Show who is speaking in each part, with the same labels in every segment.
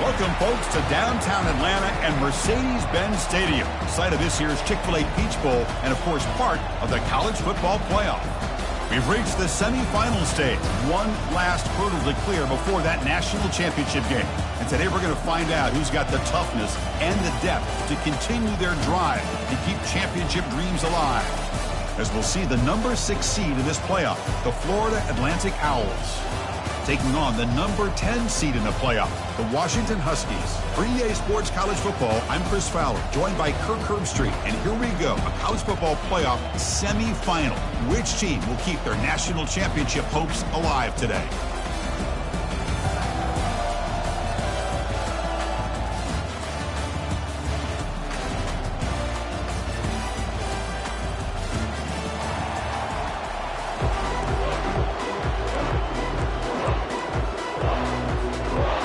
Speaker 1: Welcome, folks, to downtown Atlanta and Mercedes-Benz Stadium, site of this year's Chick-fil-A Peach Bowl and, of course, part of the college football playoff. We've reached the semifinal stage, one last hurdle to clear before that national championship game. And today we're going to find out who's got the toughness and the depth to continue their drive to keep championship dreams alive. As we'll see the number 6 seed in this playoff, the Florida Atlantic Owls, taking on the number 10 seed in the playoff, the Washington Huskies. For EA Sports College Football, I'm Chris Fowler, joined by Kirk Herbstreit. And here we go, a college football playoff semifinal. Which team will keep their national championship hopes alive today?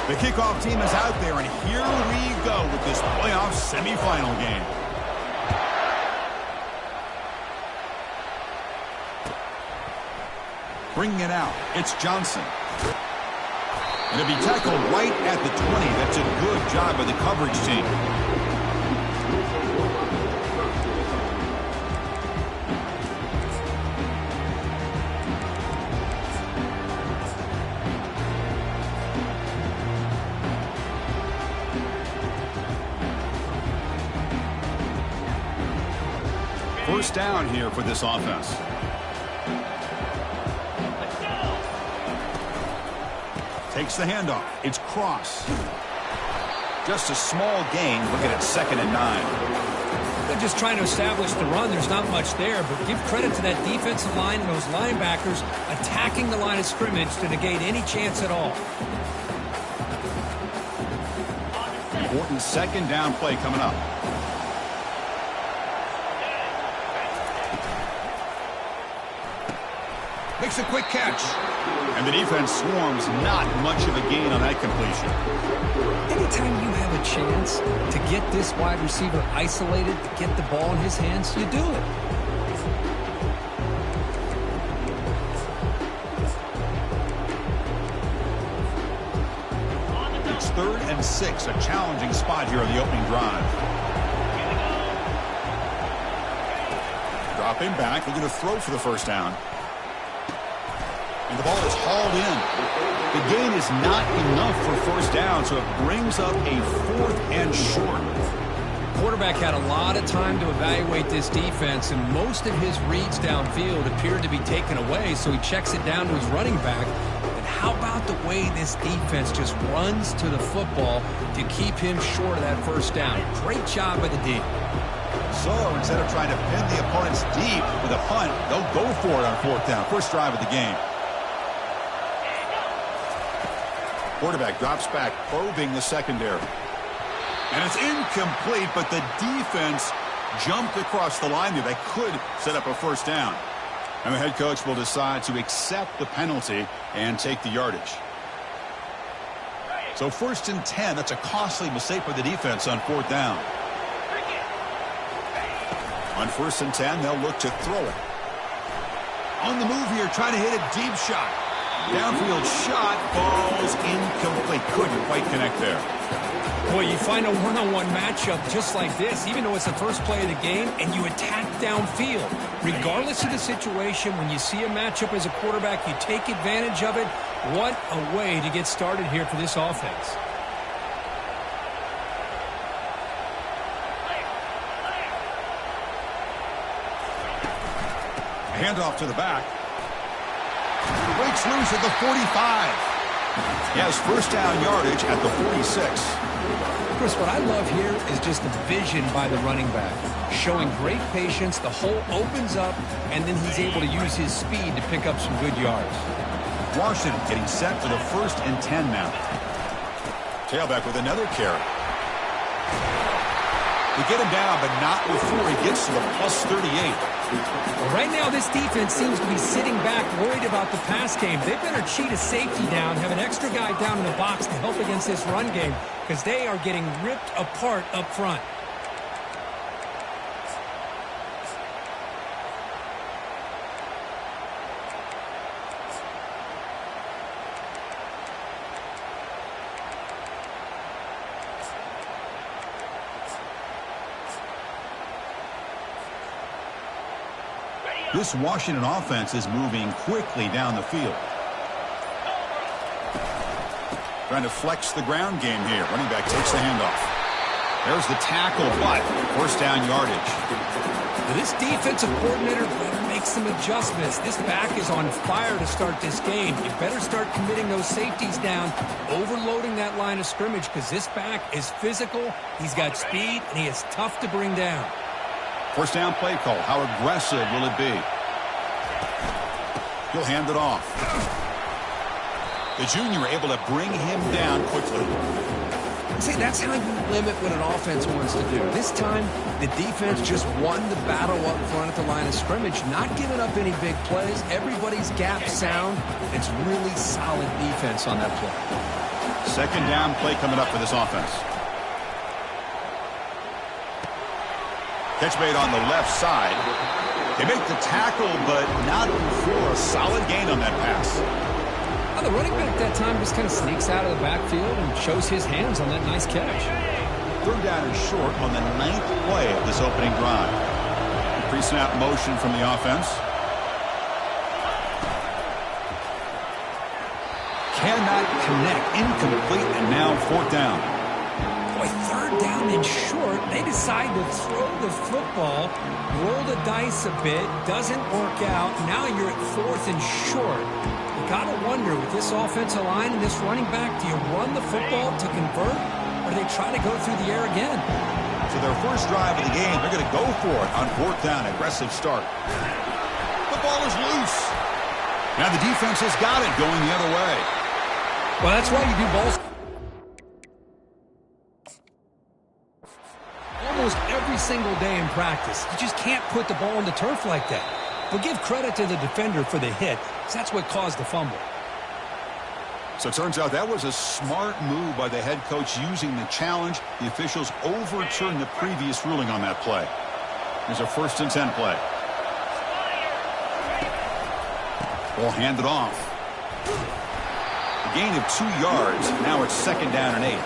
Speaker 1: The kickoff team is out there, and here we go with this playoff semifinal game. Bringing it out, it's Johnson. And it'll be tackled right at the 20. That's a good job by the coverage team. First down here for this offense. Takes the handoff. It's Cross. Just a small gain. Looking at 2nd and 9.
Speaker 2: They're just trying to establish the run. There's not much there, but give credit to that defensive line and those linebackers attacking the line of scrimmage to negate any chance at all.
Speaker 1: Important 2nd down play coming up. Makes a quick catch. And the defense swarms. Not much of a gain on that completion.
Speaker 2: Anytime you have a chance to get this wide receiver isolated, to get the ball in his hands, you do it.
Speaker 1: It's 3rd and 6, a challenging spot here on the opening drive. Dropping back, looking to throw for the first down. And the ball is hauled in. The gain is not enough for first down, so it brings up a 4th and short.
Speaker 2: Quarterback had a lot of time to evaluate this defense, and most of his reads downfield appeared to be taken away, so he checks it down to his running back. But how about the way this defense just runs to the football to keep him short of that first down? Great job by the D.
Speaker 1: So instead of trying to pin the opponents deep with a punt, they'll go for it on 4th down. First drive of the game. Quarterback drops back, probing the secondary. And it's incomplete, but the defense jumped across the line there. They could set up a first down. And the head coach will decide to accept the penalty and take the yardage. So 1st and 10, that's a costly mistake for the defense on 4th down. On 1st and 10, they'll look to throw it. On the move here, trying to hit a deep shot. Downfield shot falls incomplete. Couldn't quite connect there.
Speaker 2: Boy, you find a one-on-one matchup just like this, even though it's the first play of the game, and you attack downfield. Regardless of the situation, when you see a matchup as a quarterback, you take advantage of it. What a way to get started here for this offense.
Speaker 1: Handoff to the back. Breaks loose at the 45. He has first down yardage at the 46.
Speaker 2: Chris, what I love here is just the vision by the running back. Showing great patience, the hole opens up, and then he's able to use his speed to pick up some good yards.
Speaker 1: Washington getting set for the 1st and 10 now. Tailback with another carry. They get him down, but not before he gets to the plus 38.
Speaker 2: Well, right now, this defense seems to be sitting back, worried about the pass game. They better cheat a safety down, have an extra guy down in the box to help against this run game, because they are getting ripped apart up front.
Speaker 1: This Washington offense is moving quickly down the field. Trying to flex the ground game here. Running back takes the handoff. There's the tackle, but first down yardage.
Speaker 2: This defensive coordinator better make some adjustments. This back is on fire to start this game. You better start committing those safeties down, overloading that line of scrimmage, because this back is physical, he's got speed, and he is tough to bring down.
Speaker 1: First down play call. How aggressive will it be? He'll hand it off. The junior able to bring him down quickly.
Speaker 2: See, that's how you limit what an offense wants to do. This time, the defense just won the battle up front at the line of scrimmage, not giving up any big plays. Everybody's gap sound. It's really solid defense on that play.
Speaker 1: Second down play coming up for this offense. Catch made on the left side. They make the tackle, but not before a solid gain on that pass.
Speaker 2: The running back that time just kind of sneaks out of the backfield and shows his hands on that nice catch.
Speaker 1: Third down and short on the 9th play of this opening drive. Pre-snap motion from the offense. Cannot connect. Incomplete, and now fourth down.
Speaker 2: Boy, third down and short. They decide to throw the football, roll the dice a bit, doesn't work out. Now you're at fourth and short. Gotta wonder, with this offensive line and this running back, do you run the football to convert, or do they try to go through the air again?
Speaker 1: So their first drive of the game, they're going to go for it on fourth down. Aggressive start. The ball is loose. Now the defense has got it going the other way.
Speaker 2: Well, that's why you do balls almost every single day in practice. You just can't put the ball on the turf like that. But give credit to the defender for the hit, because that's what caused the fumble.
Speaker 1: So it turns out that was a smart move by the head coach using the challenge. The officials overturned the previous ruling on that play. There's a 1st and 10 play. Ball handed off. A gain of 2 yards. Now it's 2nd down and 8.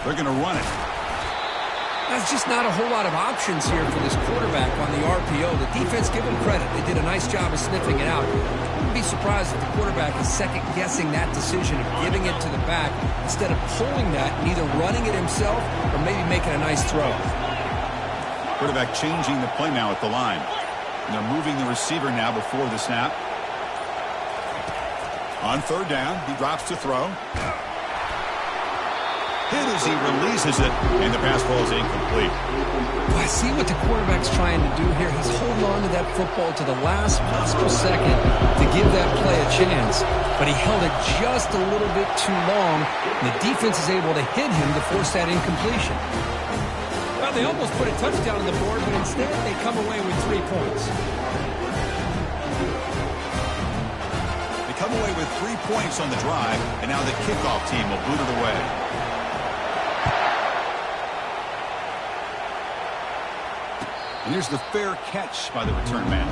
Speaker 1: They're going to run it.
Speaker 2: There's just not a whole lot of options here for this quarterback on the RPO. The defense, give them credit. They did a nice job of sniffing it out. I wouldn't be surprised if the quarterback is second-guessing that decision of giving it to the back instead of pulling that and either running it himself or maybe making a nice throw.
Speaker 1: Quarterback changing the play now at the line. And they're moving the receiver now before the snap. On third down, he drops to throw. Hit as he releases it, and the pass ball is incomplete.
Speaker 2: I see what the quarterback's trying to do here. He's holding on to that football to the last possible second to give that play a chance, but he held it just a little bit too long, and the defense is able to hit him to force that incompletion. Well, they almost put a touchdown on the board, but instead they come away with 3 points.
Speaker 1: They come away with 3 points on the drive, and now the kickoff team will boot it away. And here's the fair catch by the return man.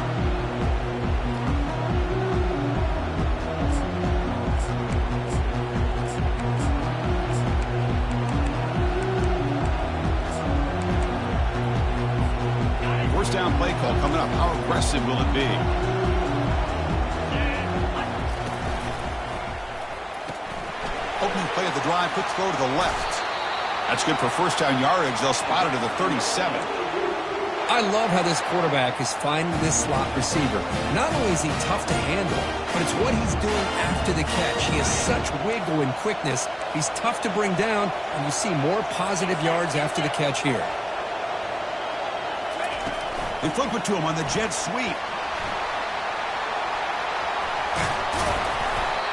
Speaker 1: First down play call coming up. How aggressive will it be? Opening play of the drive, quick throw to the left. That's good for first down yardage. They'll spot it at the 37.
Speaker 2: I love how this quarterback is finding this slot receiver. Not only is he tough to handle, but it's what he's doing after the catch. He has such wiggle and quickness. He's tough to bring down, and you see more positive yards after the catch here.
Speaker 1: They flip it to him on the jet sweep.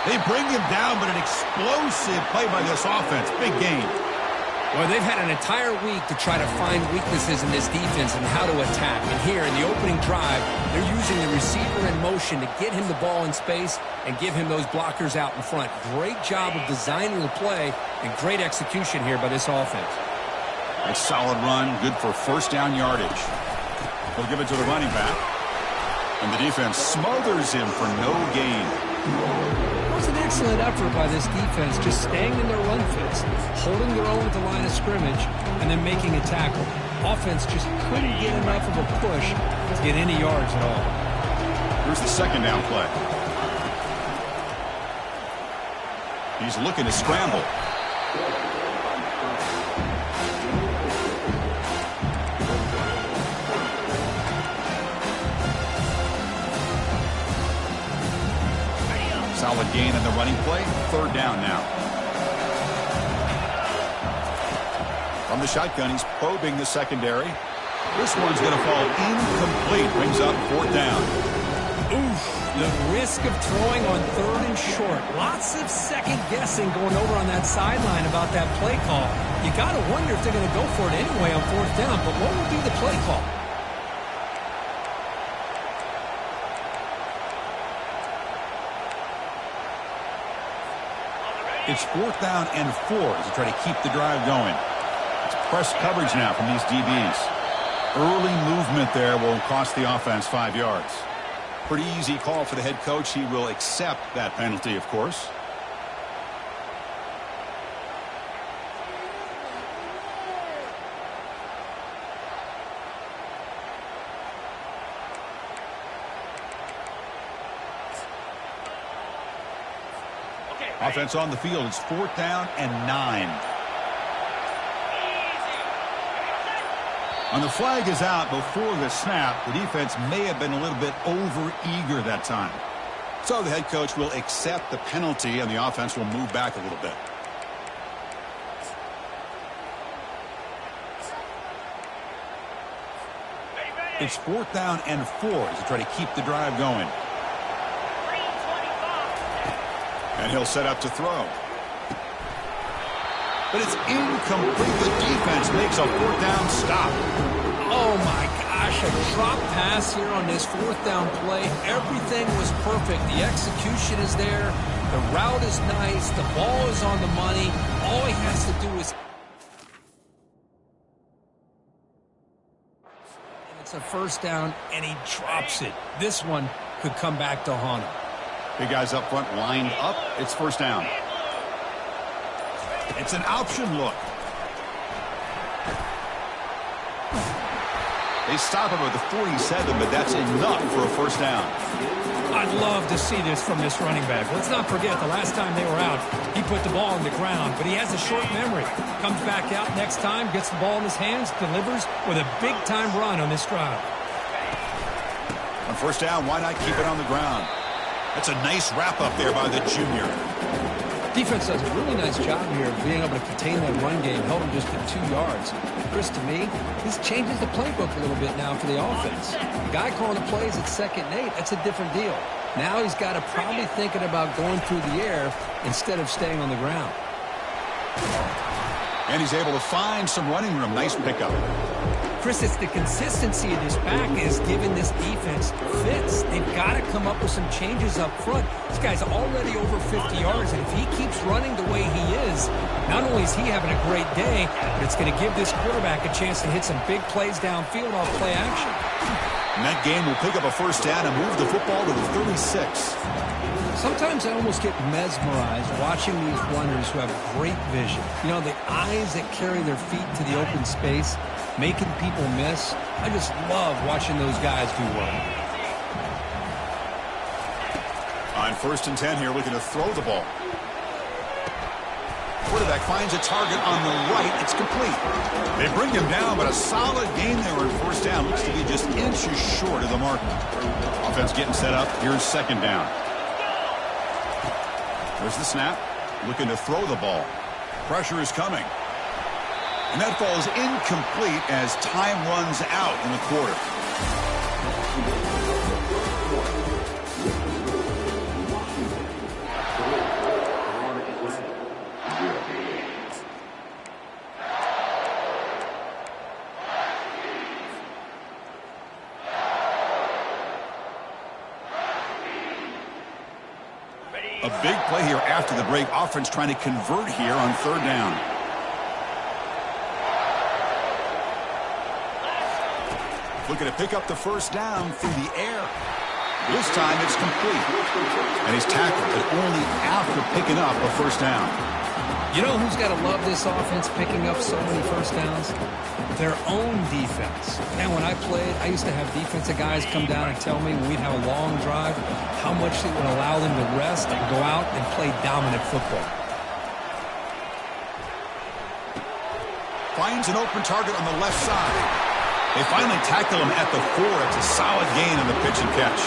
Speaker 1: They bring him down, but an explosive play by this offense. Big game.
Speaker 2: Well, they've had an entire week to try to find weaknesses in this defense and how to attack. And here in the opening drive, they're using the receiver in motion to get him the ball in space and give him those blockers out in front. Great job of designing the play and great execution here by this offense.
Speaker 1: A solid run, good for first down yardage. They'll give it to the running back. And the defense smothers him for no gain.
Speaker 2: It was an excellent effort by this defense, just staying in their run fits, holding their own at the line of scrimmage, and then making a tackle. Offense just couldn't get enough of a push to get any yards at all.
Speaker 1: Here's the second down play. He's looking to scramble. Solid gain in the running play. Third down now. From the shotgun, he's probing the secondary. This one's going to fall incomplete. Brings up fourth down.
Speaker 2: Oof. The risk of throwing on third and short. Lots of second guessing going over on that sideline about that play call. You got to wonder if they're going to go for it anyway on fourth down. But what would be the play call?
Speaker 1: It's fourth down and 4 as they try to keep the drive going. It's press coverage now from these DBs. Early movement there will cost the offense 5 yards. Pretty easy call for the head coach. He will accept that penalty, of course. Offense on the field. It's fourth down and 9. And the flag is out before the snap. The defense may have been a little bit over-eager that time. So the head coach will accept the penalty, and the offense will move back a little bit. It's fourth down and 4 as they try to keep the drive going. And he'll set up to throw. But it's incomplete. The defense makes a fourth down stop.
Speaker 2: Oh, my gosh. A drop pass here on this fourth down play. Everything was perfect. The execution is there. The route is nice. The ball is on the money. All he has to do is... It's a first down, and he drops it. This one could come back to haunt him.
Speaker 1: Big guys up front lined up. It's first down. It's an option look. They stop him at the 47, but that's enough for a first down.
Speaker 2: I'd love to see this from this running back. Let's not forget the last time they were out, he put the ball on the ground, but he has a short memory. Comes back out next time, gets the ball in his hands, delivers with a big-time run on this drive.
Speaker 1: On first down, why not keep it on the ground? That's a nice wrap-up there by the junior.
Speaker 2: Defense does a really nice job here of being able to contain that run game, held him just to 2 yards. Chris, to me, this changes the playbook a little bit now for the offense. The guy calling the plays at 2nd and 8, that's a different deal. Now he's got to probably thinking about going through the air instead of staying on the ground.
Speaker 1: And he's able to find some running room. Nice pickup.
Speaker 2: Chris, it's the consistency of this back is giving this defense fits. They've got to come up with some changes up front. This guy's already over 50 yards, and if he keeps running the way he is, not only is he having a great day, but it's going to give this quarterback a chance to hit some big plays downfield off play action.
Speaker 1: And that game will pick up a first down and move the football to the 36.
Speaker 2: Sometimes I almost get mesmerized watching these runners who have great vision. You know, the eyes that carry their feet to the open space, making people miss. I just love watching those guys do work.
Speaker 1: On first and 10 here, looking to throw the ball. Quarterback finds a target on the right. It's complete. They bring him down, but a solid gain there on first down. Looks to be just inches short of the mark. Offense getting set up. Here's second down. There's the snap. Looking to throw the ball. Pressure is coming. And that falls incomplete as time runs out in the quarter. A big play here after the break. Offense trying to convert here on third down. Looking to pick up the first down through the air. This time it's complete. And he's tackled, but only after picking up a first down.
Speaker 2: You know who's got to love this offense picking up so many first downs? Their own defense. Man, when I played, I used to have defensive guys come down and tell me when we'd have a long drive how much it would allow them to rest and go out and play dominant football.
Speaker 1: Finds an open target on the left side. They finally tackle him at the 4. It's a solid gain on the pitch and catch.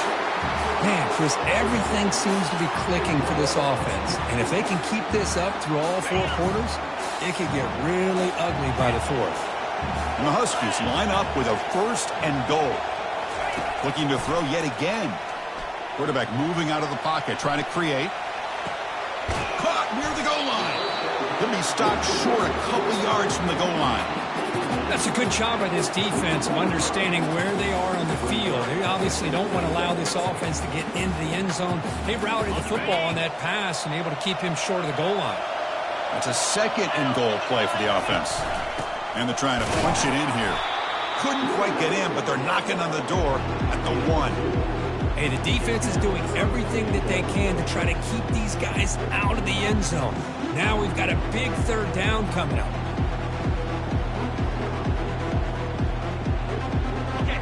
Speaker 2: Man, Chris, everything seems to be clicking for this offense. And if they can keep this up through all 4 quarters, it could get really ugly by the 4th.
Speaker 1: And the Huskies line up with a 1st and goal. Looking to throw yet again. Quarterback moving out of the pocket, trying to create. Caught near the goal line. He'll be stopped short a couple yards from the goal line.
Speaker 2: That's a good job by this defense of understanding where they are on the field. They obviously don't want to allow this offense to get into the end zone. They routed the football on that pass and able to keep him short of the goal line.
Speaker 1: That's a 2nd and goal play for the offense. And they're trying to punch it in here. Couldn't quite get in, but they're knocking on the door at the 1.
Speaker 2: Hey, the defense is doing everything that they can to try to keep these guys out of the end zone. Now we've got a big 3rd down coming up.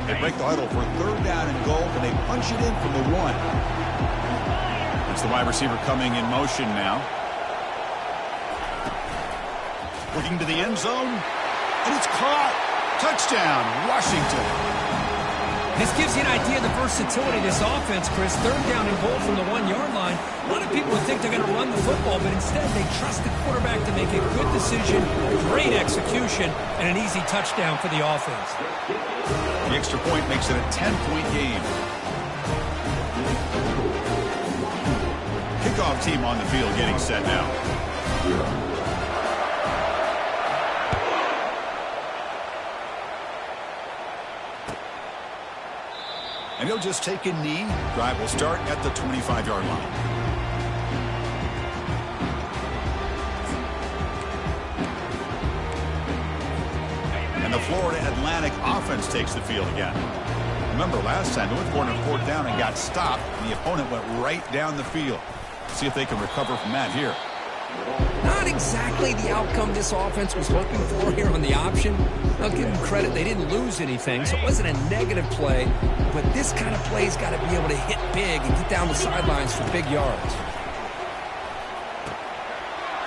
Speaker 1: They break the huddle for 3rd down and goal, and they punch it in from the 1. It's the wide receiver coming in motion now. Looking to the end zone, and it's caught. Touchdown, Washington.
Speaker 2: This gives you an idea of the versatility of this offense, Chris. 3rd down and goal from the 1-yard line. A lot of people would think they're going to run the football, but instead they trust the quarterback to make a good decision, great execution, and an easy touchdown for the offense.
Speaker 1: The extra point makes it a 10-point game. Kickoff team on the field getting set now. And he'll just take a knee. Drive will start at the 25-yard line. And the Florida Atlantic offense takes the field again. Remember last time they went for it on 4th down and got stopped, and the opponent went right down the field. See if they can recover from that here.
Speaker 2: Not exactly the outcome this offense was hoping for here on the option. I'll give them credit. They didn't lose anything, so it wasn't a negative play. But this kind of play's got to be able to hit big and get down the sidelines for big yards.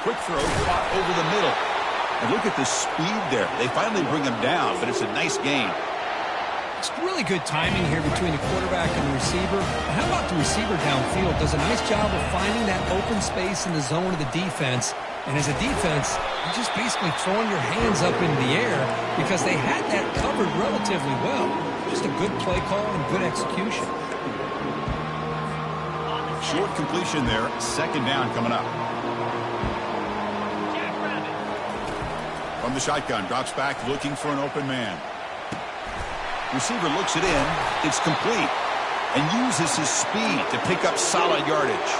Speaker 1: Quick throw caught over the middle. And look at the speed there. They finally bring him down, but it's a nice gain.
Speaker 2: It's really good timing here between the quarterback and the receiver. How about the receiver downfield? Does a nice job of finding that open space in the zone of the defense. And as a defense, you're just basically throwing your hands up in the air because they had that covered relatively well. Just a good play call and good execution.
Speaker 1: Short completion there. 2nd down coming up. From the shotgun, drops back looking for an open man. Receiver looks it in. It's complete. And uses his speed to pick up solid yardage.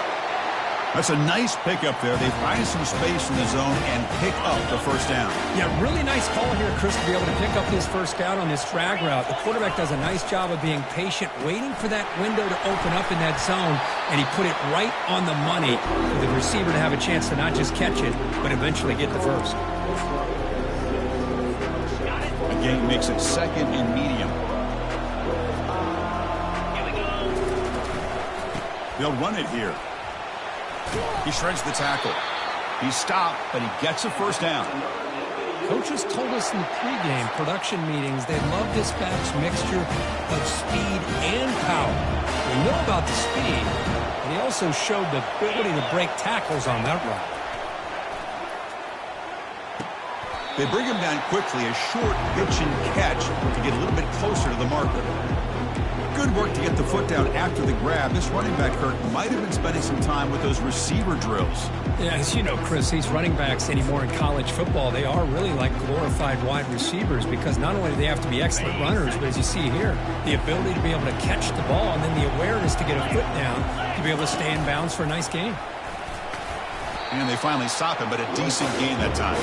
Speaker 1: That's a nice pickup there. They find some space in the zone and pick up the 1st down.
Speaker 2: Yeah, really nice call here, Chris, to be able to pick up this 1st down on this drag route. The quarterback does a nice job of being patient, waiting for that window to open up in that zone, and he put it right on the money for the receiver to have a chance to not just catch it, but eventually get the 1st.
Speaker 1: Again, makes it 2nd and medium. They'll run it here. He shreds the tackle. He's stopped, but he gets a 1st down.
Speaker 2: Coaches told us in the pregame production meetings they love this back's mixture of speed and power. We know about the speed, and he also showed the ability to break tackles on that run.
Speaker 1: They bring him down quickly, a short pitch and catch to get a little bit closer to the marker. Good work to get the foot down after the grab. This running back, Kirk, might have been spending some time with those receiver drills.
Speaker 2: Yeah, as you know, Chris, these running backs anymore in college football, they are really like glorified wide receivers because not only do they have to be excellent runners, but as you see here, the ability to be able to catch the ball and then the awareness to get a foot down to be able to stay in bounds for a nice game.
Speaker 1: And they finally stop him, but a decent gain that time.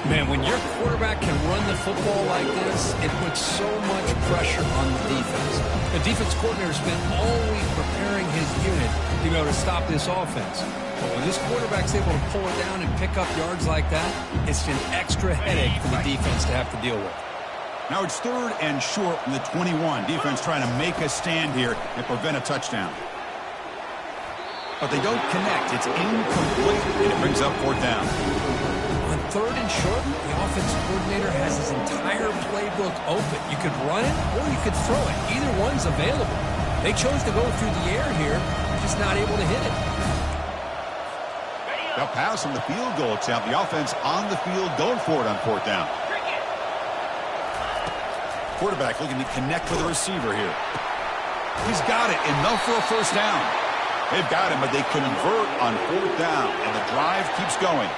Speaker 2: Man, when your quarterback can run the football like this, it puts so much pressure on the defense. The defense coordinator spent all week preparing his unit to be able to stop this offense. But when this quarterback's able to pull it down and pick up yards like that, it's an extra headache for the defense to have to deal with.
Speaker 1: Now it's 3rd and short from the 21. Defense trying to make a stand here and prevent a touchdown. But they don't connect. It's incomplete, and it brings up 4th down.
Speaker 2: On 3rd and short, the offensive coordinator has his entire playbook open. You could run it or you could throw it. Either one's available. They chose to go through the air here, just not able to hit it.
Speaker 1: The pass from the field goal attempt. The offense on the field going for it on 4th down. Quarterback looking to connect with the receiver here. He's got it. Enough for a 1st down. They've got him, but they convert on 4th down, and the drive keeps going.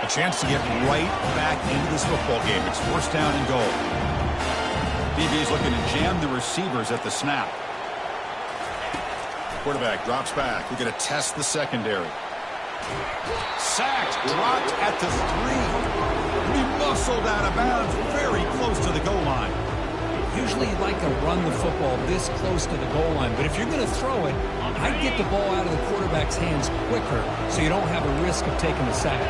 Speaker 1: A chance to get right back into this football game. It's 1st down and goal. DB's looking to jam the receivers at the snap. Quarterback drops back. We're going to test the secondary. Sacked, dropped at the 3. He muscled out of bounds very close to the goal line.
Speaker 2: Usually you'd like to run the football this close to the goal line, but if you're going to throw it, I'd get the ball out of the quarterback's hands quicker so you don't have a risk of taking a sack.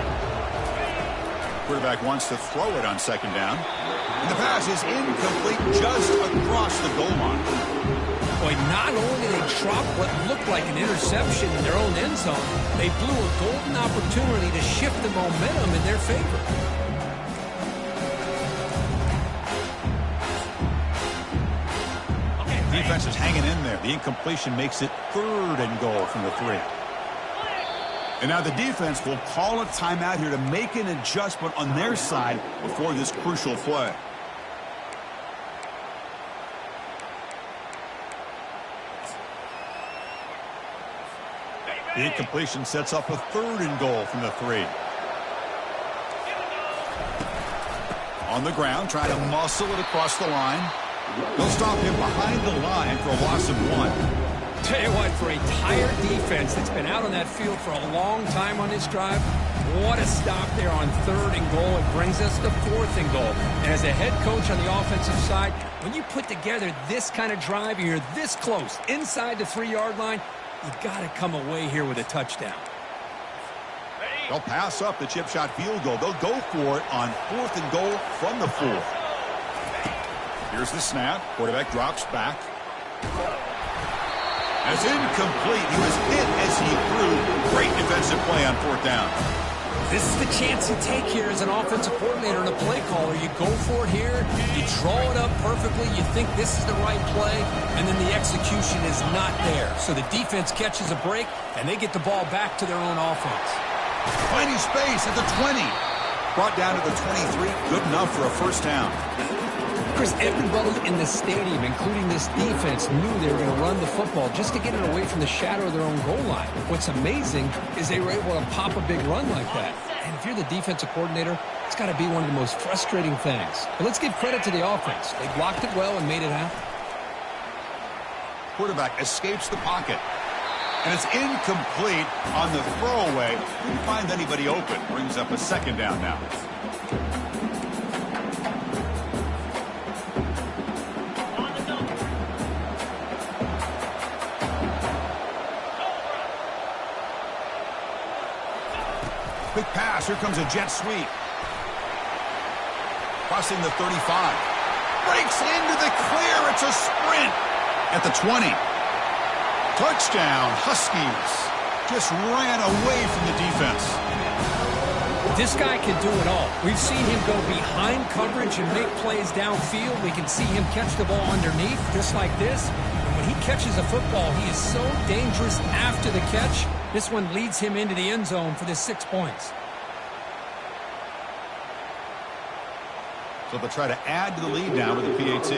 Speaker 1: Quarterback wants to throw it on 2nd down. And the pass is incomplete just across the goal line.
Speaker 2: Boy, not only did they drop what looked like an interception in their own end zone, they blew a golden opportunity to shift the momentum in their favor.
Speaker 1: Defense is hanging in there. The incompletion makes it 3rd and goal from the 3. And now the defense will call a timeout here to make an adjustment on their side before this crucial play. The incompletion sets up a 3rd and goal from the 3. On the ground, trying to muscle it across the line. They'll stop him behind the line for a loss of 1.
Speaker 2: Tell you what, for a tired defense that's been out on that field for a long time on this drive, what a stop there on 3rd and goal. It brings us to 4th and goal. And as a head coach on the offensive side, when you put together this kind of drive, you're this close, inside the 3-yard line, you got to come away here with a touchdown.
Speaker 1: They'll pass up the chip shot field goal. They'll go for it on 4th and goal from the 4. Here's the snap. Quarterback drops back. As incomplete. He was hit as he threw. Great defensive play on 4th down.
Speaker 2: This is the chance you take here as an offensive coordinator and a play caller. You go for it here. You draw it up perfectly. You think this is the right play, and then the execution is not there. So the defense catches a break, and they get the ball back to their own offense.
Speaker 1: Finding space at the 20. Brought down to the 23. Good enough for a 1st down.
Speaker 2: Chris, everybody in the stadium, including this defense, knew they were going to run the football just to get it away from the shadow of their own goal line. What's amazing is they were able to pop a big run like that. And if you're the defensive coordinator, it's got to be one of the most frustrating things. But let's give credit to the offense. They blocked it well and made it happen.
Speaker 1: Quarterback escapes the pocket. And it's incomplete on the throwaway. Didn't find anybody open. Brings up a 2nd down now. Quick pass. Here comes a jet sweep. Crossing the 35. Breaks into the clear. It's a sprint at the 20. Touchdown, Huskies. Just ran away from the defense.
Speaker 2: This guy can do it all. We've seen him go behind coverage and make plays downfield. We can see him catch the ball underneath, just like this. And when he catches a football, he is so dangerous after the catch. This one leads him into the end zone for the 6 points.
Speaker 1: So they'll try to add to the lead now with the PAT.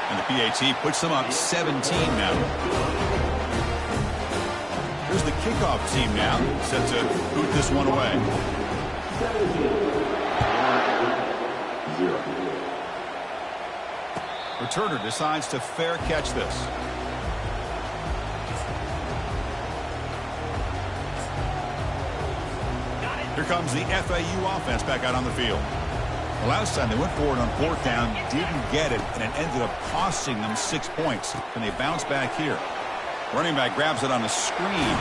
Speaker 1: And the PAT puts them up 17 now. Here's the kickoff team now, set to boot this one away. 7-0. Returner decides to fair catch this. Here comes the FAU offense back out on the field. The last time they went forward on fourth down, didn't get it, and it ended up costing them 6 points. And they bounce back here. Running back grabs it on a screen.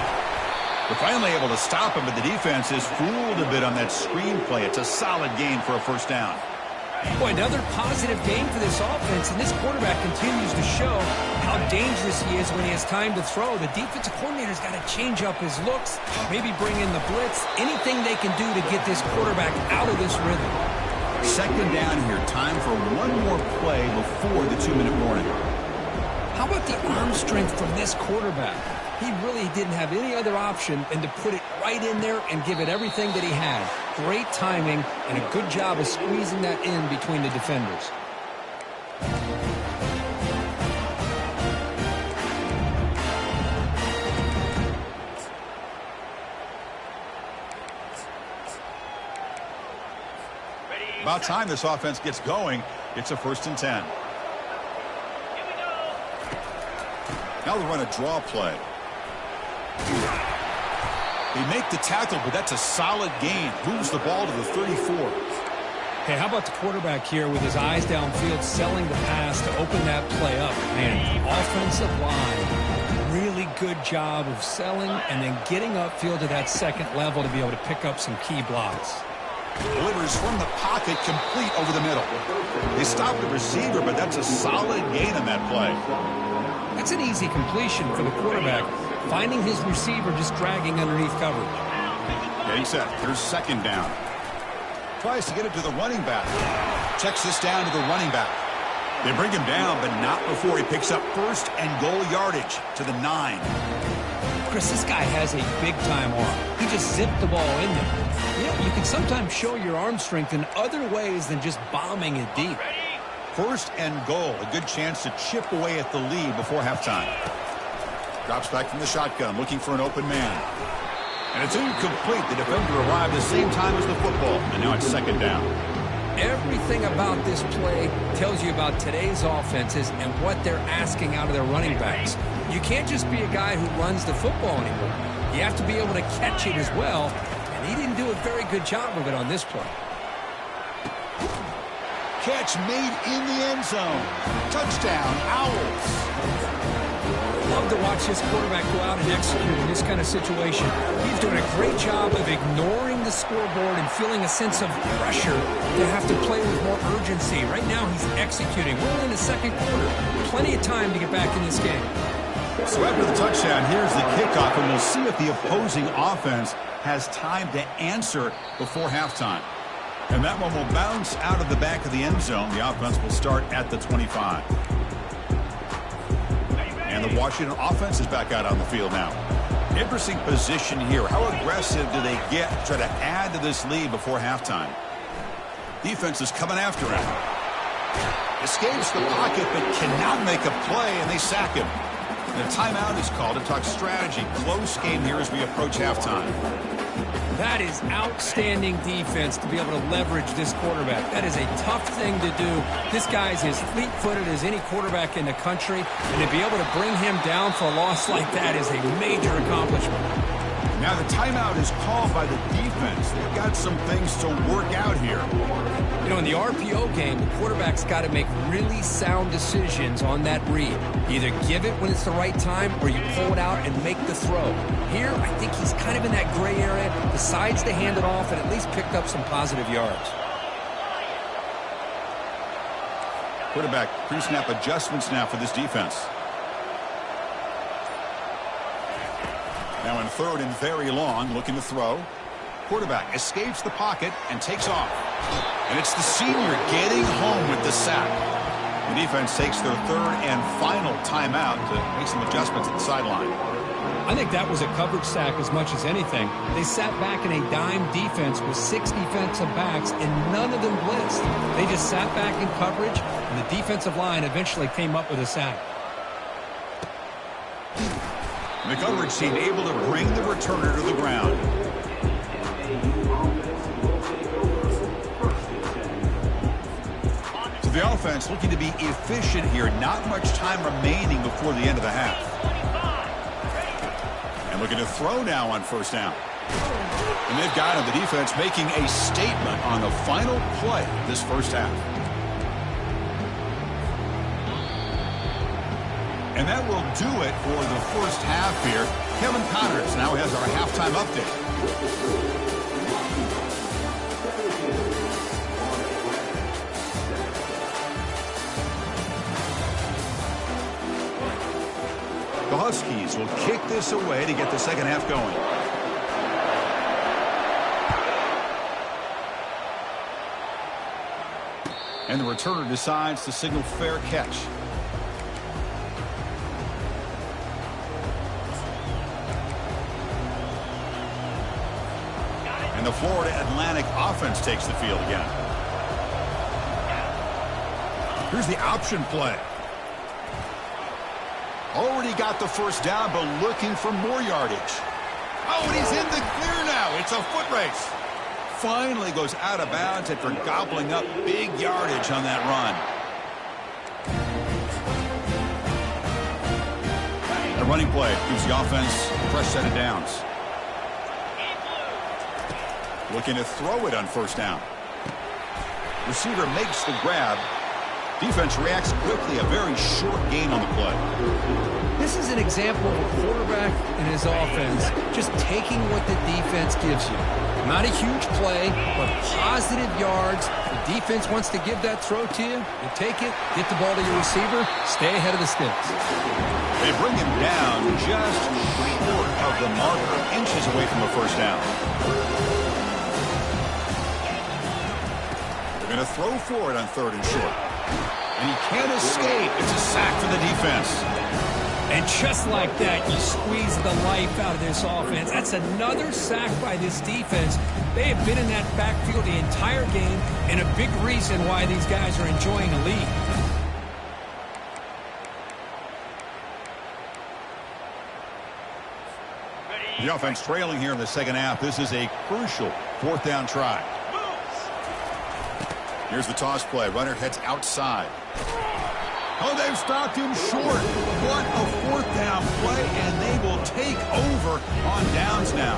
Speaker 1: They're finally able to stop him, but the defense is fooled a bit on that screen play. It's a solid gain for a first down.
Speaker 2: Boy, another positive game for this offense, and this quarterback continues to show how dangerous he is when he has time to throw. The defensive coordinator's got to change up his looks, maybe bring in the blitz, anything they can do to get this quarterback out of this rhythm.
Speaker 1: Second down here, time for one more play before the 2-minute warning.
Speaker 2: How about the arm strength from this quarterback? He really didn't have any other option than to put it right in there and give it everything that he had. Great timing and a good job of squeezing that in between the defenders.
Speaker 1: About time this offense gets going. It's a 1st and 10. Now they run a draw play. They make the tackle, but that's a solid gain. Moves the ball to the 34.
Speaker 2: Hey, how about the quarterback here with his eyes downfield, selling the pass to open that play up? Man, offensive line, really good job of selling and then getting upfield to that second level to be able to pick up some key blocks.
Speaker 1: Delivers from the pocket, complete over the middle. They stop the receiver, but that's a solid gain on that play.
Speaker 2: That's an easy completion for the quarterback, finding his receiver just dragging underneath coverage.
Speaker 1: Getting set. Here's second down. Tries to get it to the running back. Checks this down to the running back. They bring him down, but not before he picks up 1st and goal yardage to the 9.
Speaker 2: Chris, this guy has a big-time arm. He just zipped the ball in there. You know, you can sometimes show your arm strength in other ways than just bombing it deep.
Speaker 1: 1st and goal. A good chance to chip away at the lead before halftime. Drops back from the shotgun, looking for an open man. And it's incomplete. The defender arrived the same time as the football, and now it's second down.
Speaker 2: Everything about this play tells you about today's offenses and what they're asking out of their running backs. You can't just be a guy who runs the football anymore. You have to be able to catch it as well, and he didn't do a very good job of it on this play.
Speaker 1: Catch made in the end zone. Touchdown, Owls.
Speaker 2: Love to watch this quarterback go out and execute in this kind of situation. He's doing a great job of ignoring the scoreboard and feeling a sense of pressure to have to play with more urgency. Right now, he's executing. We're in the second quarter. Plenty of time to get back in this game.
Speaker 1: So after the touchdown, here's the kickoff, and we'll see if the opposing offense has time to answer before halftime. And that one will bounce out of the back of the end zone. The offense will start at the 25. And the Washington offense is back out on the field now. Interesting position here. How aggressive do they get to try to add to this lead before halftime? Defense is coming after him. Escapes the pocket but cannot make a play, and they sack him. And a timeout is called to talk strategy. Close game here as we approach halftime.
Speaker 2: That is outstanding defense to be able to leverage this quarterback. That is a tough thing to do. This guy's as fleet-footed as any quarterback in the country, and to be able to bring him down for a loss like that is a major accomplishment.
Speaker 1: Now the timeout is called by the defense. They've got some things to work out here.
Speaker 2: You know, in the RPO game, the quarterback's got to make really sound decisions on that read. You either give it when it's the right time or you pull it out and make the throw. Here, I think he's kind of in that gray area, decides to hand it off and at least picked up some positive yards.
Speaker 1: Quarterback pre-snap adjustments now for this defense. Now in 3rd and very long, looking to throw. Quarterback escapes the pocket and takes off. And it's the senior getting home with the sack. The defense takes their 3rd and final timeout to make some adjustments at the sideline.
Speaker 2: I think that was a coverage sack as much as anything. They sat back in a dime defense with 6 defensive backs, and none of them blitzed. They just sat back in coverage, and the defensive line eventually came up with a sack.
Speaker 1: The coverage team able to bring the returner to the ground. So the offense looking to be efficient here. Not much time remaining before the end of the half. And looking to throw now on 1st down. And they've got him, the defense making a statement on the final play of this first half. And that will do it for the first half here. Kevin Connors now has our halftime update. The Huskies will kick this away to get the second half going. And the returner decides to signal fair catch. And the Florida Atlantic offense takes the field again. Here's the option play. Already got the first down, but looking for more yardage. Oh, and he's in the clear now. It's a foot race. Finally goes out of bounds after gobbling up big yardage on that run. The running play gives the offense a fresh set of downs. Looking to throw it on first down. Receiver makes the grab. Defense reacts quickly. A very short gain on the play.
Speaker 2: This is an example of a quarterback and his offense just taking what the defense gives you. Not a huge play, but positive yards. The defense wants to give that throw to you. You take it, get the ball to your receiver, stay ahead of the sticks.
Speaker 1: They bring him down just short of the marker, inches away from a first down. They're going to throw for it on third and short. And he can't escape. It's a sack for the defense.
Speaker 2: And just like that, you squeeze the life out of this offense. That's another sack by this defense. They have been in that backfield the entire game, and a big reason why these guys are enjoying the lead.
Speaker 1: The offense trailing here in the second half. This is a crucial fourth down try. Here's the toss play. Runner heads outside. Oh, they've stopped him short. What a fourth down play, and they will take over on downs now.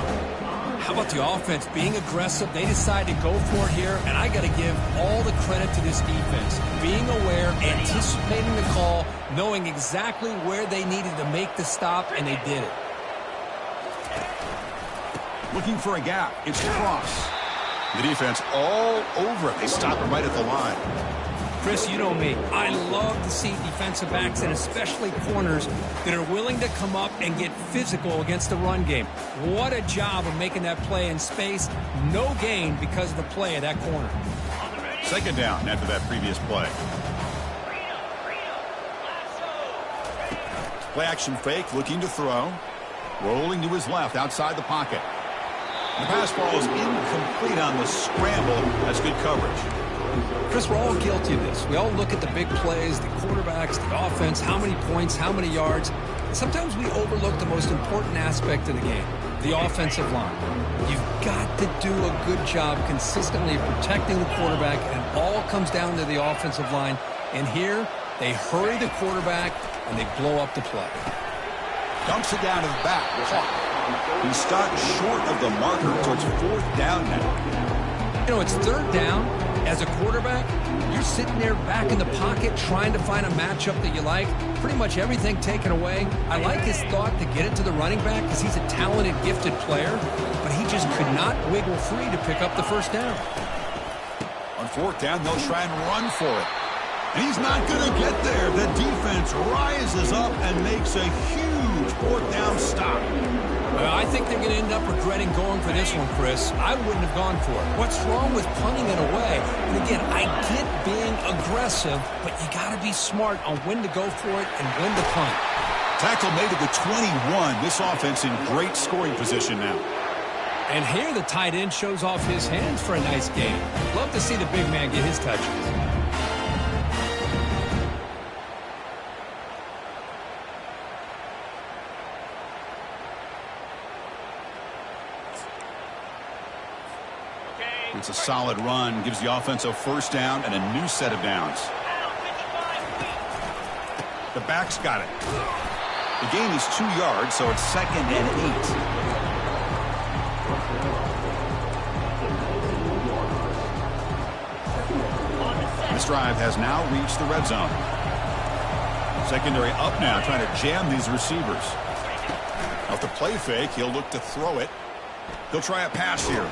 Speaker 2: How about the offense being aggressive? They decide to go for it here, and I got to give all the credit to this defense. Being aware, anticipating the call, knowing exactly where they needed to make the stop, and they did it.
Speaker 1: Looking for a gap. It's Cross. The defense all over it. They stop him right at the line.
Speaker 2: Chris, you know me. I love to see defensive backs and especially corners that are willing to come up and get physical against the run game. What a job of making that play in space. No gain because of the play of that corner.
Speaker 1: Second down after that previous play. Play action fake, looking to throw. Rolling to his left outside the pocket. The pass ball is incomplete on the scramble. That's good coverage.
Speaker 2: Chris, we're all guilty of this. We all look at the big plays, the quarterbacks, the offense, how many points, how many yards. Sometimes we overlook the most important aspect of the game, the offensive line. You've got to do a good job consistently protecting the quarterback, and it all comes down to the offensive line. And here, they hurry the quarterback, and they blow up the play.
Speaker 1: Dumps it down to the back. He's stopped short of the marker towards fourth down now.
Speaker 2: You know, it's third down. As a quarterback, you're sitting there back in the pocket trying to find a matchup that you like. Pretty much everything taken away. I like his thought to get it to the running back because he's a talented, gifted player, but he just could not wiggle free to pick up the first down.
Speaker 1: On fourth down, they'll try and run for it. And he's not going to get there. The defense rises up and makes a huge fourth down stop.
Speaker 2: I think they're going to end up regretting going for this one, Chris. I wouldn't have gone for it. What's wrong with punting it away? And again, I get being aggressive, but you got to be smart on when to go for it and when to punt.
Speaker 1: Tackle made at the 21. This offense in great scoring position now.
Speaker 2: And here the tight end shows off his hands for a nice game. Love to see the big man get his touches.
Speaker 1: It's a solid run, gives the offense a first down and a new set of downs. The back's got it. The gain is 2 yards, so it's 2nd and 8. This drive has now reached the red zone. Secondary up now, trying to jam these receivers. Off the play fake, he'll look to throw it. He'll try a pass here.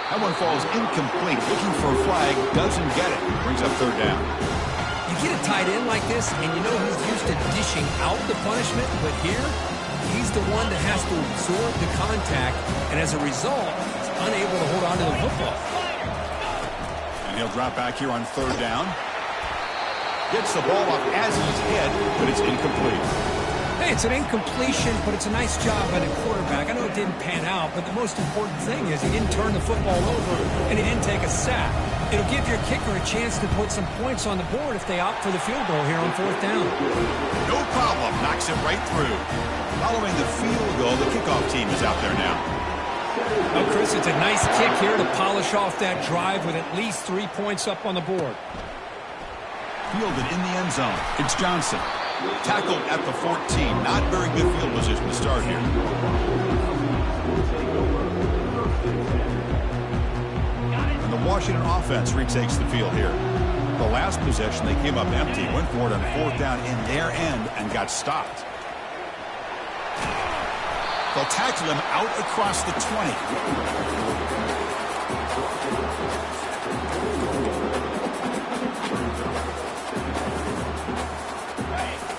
Speaker 1: That one falls incomplete. Looking for a flag, doesn't get it. Brings up third down.
Speaker 2: You get a tight end like this, and you know he's used to dishing out the punishment, but here, he's the one that has to absorb the contact, and as a result, he's unable to hold on to the football.
Speaker 1: And he'll drop back here on third down. Gets the ball off as he's hit, but it's incomplete.
Speaker 2: Hey, it's an incompletion, but it's a nice job by the quarterback. I know it didn't pan out, but the most important thing is he didn't turn the football over, and he didn't take a sack. It'll give your kicker a chance to put some points on the board if they opt for the field goal here on fourth down.
Speaker 1: No problem. Knocks it right through. Following the field goal, the kickoff team is out there now.
Speaker 2: Oh, Chris, it's a nice kick here to polish off that drive with at least 3 points up on the board.
Speaker 1: Fielded in the end zone. It's Johnson. Tackled at the 14. Not very good field position to start here. And the Washington offense retakes the field here. The last possession, they came up empty, went for it on fourth down in their end and got stopped. They'll tackle him out across the 20.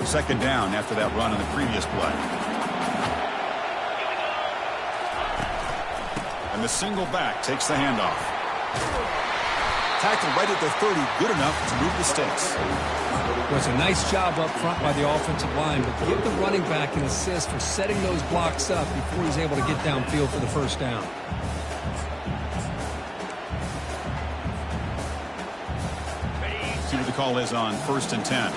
Speaker 1: Second down after that run on the previous play. And the single back takes the handoff. Tackled right at the 30, good enough to move the sticks.
Speaker 2: It was a nice job up front by the offensive line, but give the running back an assist for setting those blocks up before he's able to get downfield for the first down.
Speaker 1: See what the call is on 1st and 10.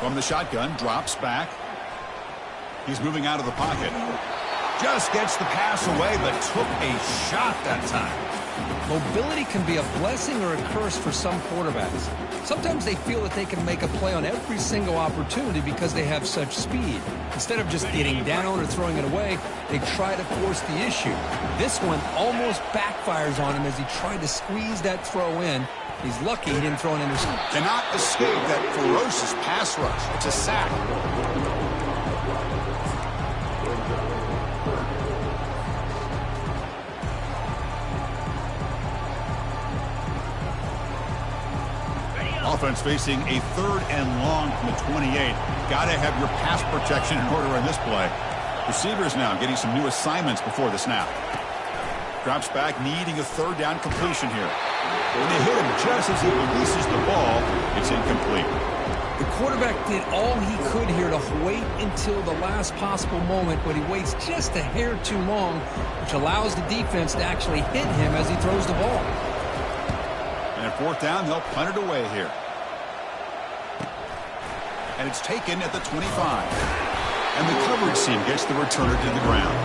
Speaker 1: From the shotgun, drops back. He's moving out of the pocket. Just gets the pass away, but took a shot that time.
Speaker 2: Mobility can be a blessing or a curse for some quarterbacks. Sometimes they feel that they can make a play on every single opportunity because they have such speed. Instead of just getting down or throwing it away, they try to force the issue. This one almost backfires on him as he tried to squeeze that throw in. He's lucky he didn't throw an interception.
Speaker 1: Cannot escape that ferocious pass rush. It's a sack. Offense facing a 3rd and long from the 28. Got to have your pass protection in order on this play. Receivers now getting some new assignments before the snap. Drops back, needing a 3rd down completion here. When they hit him just as he releases the ball, it's incomplete.
Speaker 2: The quarterback did all he could here to wait until the last possible moment, but he waits just a hair too long, which allows the defense to actually hit him as he throws the ball.
Speaker 1: And at 4th down, they'll punt it away here. And it's taken at the 25. And the coverage team gets the returner to the ground.